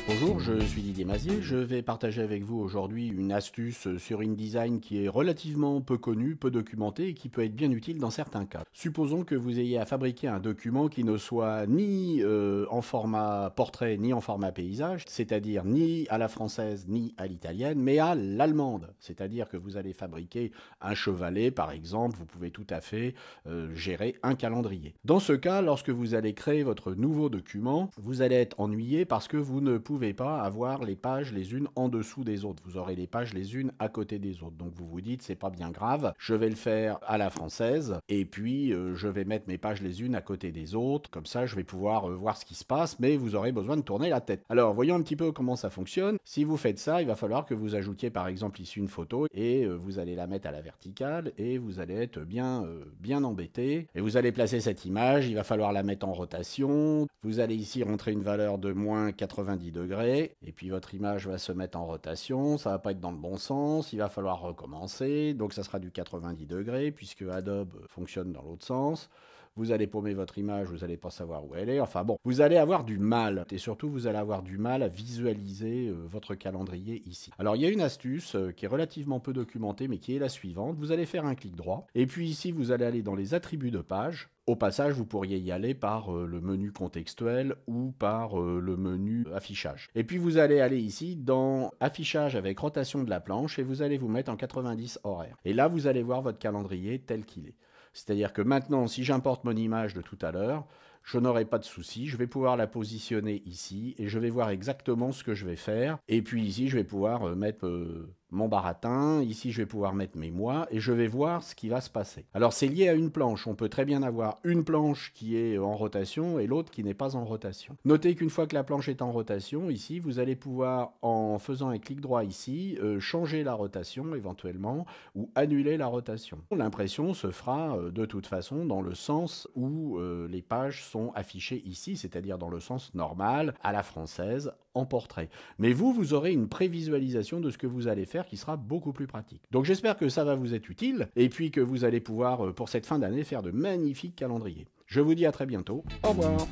Bonjour, je suis Didier Mazier. Je vais partager avec vous aujourd'hui une astuce sur InDesign qui est relativement peu connue, peu documentée et qui peut être bien utile dans certains cas. Supposons que vous ayez à fabriquer un document qui ne soit ni en format portrait ni en format paysage, c'est-à-dire ni à la française ni à l'italienne, mais à l'allemande. C'est-à-dire que vous allez fabriquer un chevalet, par exemple, vous pouvez tout à fait gérer un calendrier. Dans ce cas, lorsque vous allez créer votre nouveau document, vous allez être ennuyé parce que vous ne pouvez pas avoir les pages les unes en dessous des autres. Vous aurez les pages les unes à côté des autres. Donc vous vous dites, c'est pas bien grave, je vais le faire à la française et puis je vais mettre mes pages les unes à côté des autres. Comme ça, je vais pouvoir voir ce qui se passe, mais vous aurez besoin de tourner la tête. Alors, voyons un petit peu comment ça fonctionne. Si vous faites ça, il va falloir que vous ajoutiez par exemple ici une photo et vous allez la mettre à la verticale et vous allez être bien embêté. Et vous allez placer cette image, il va falloir la mettre en rotation. Vous allez ici rentrer une valeur de moins 90 degrés et puis votre image va se mettre en rotation. Ça va pas être dans le bon sens, il va falloir recommencer. Donc ça sera du 90 degrés puisque Adobe fonctionne dans l'autre sens. Vous allez paumer votre image, vous n'allez pas savoir où elle est. Enfin bon, vous allez avoir du mal. Et surtout, vous allez avoir du mal à visualiser votre calendrier ici. Alors, il y a une astuce qui est relativement peu documentée, mais qui est la suivante. Vous allez faire un clic droit. Et puis ici, vous allez aller dans les attributs de page. Au passage, vous pourriez y aller par le menu contextuel ou par le menu affichage. Et puis vous allez aller ici dans affichage avec rotation de la planche et vous allez vous mettre en 90 horaires. Et là, vous allez voir votre calendrier tel qu'il est. C'est-à-dire que maintenant, si j'importe mon image de tout à l'heure, je n'aurai pas de souci, je vais pouvoir la positionner ici et je vais voir exactement ce que je vais faire. Et puis ici, je vais pouvoir mettre mon baratin, ici je vais pouvoir mettre mes mois et je vais voir ce qui va se passer. Alors c'est lié à une planche, on peut très bien avoir une planche qui est en rotation et l'autre qui n'est pas en rotation. Notez qu'une fois que la planche est en rotation, ici vous allez pouvoir, en faisant un clic droit ici, changer la rotation éventuellement ou annuler la rotation. L'impression se fera de toute façon dans le sens où les pages sont affichées ici, c'est-à-dire dans le sens normal, à la française, en portrait. Mais vous aurez une prévisualisation de ce que vous allez faire qui sera beaucoup plus pratique. Donc j'espère que ça va vous être utile et puis que vous allez pouvoir, pour cette fin d'année, faire de magnifiques calendriers. Je vous dis à très bientôt. Au revoir.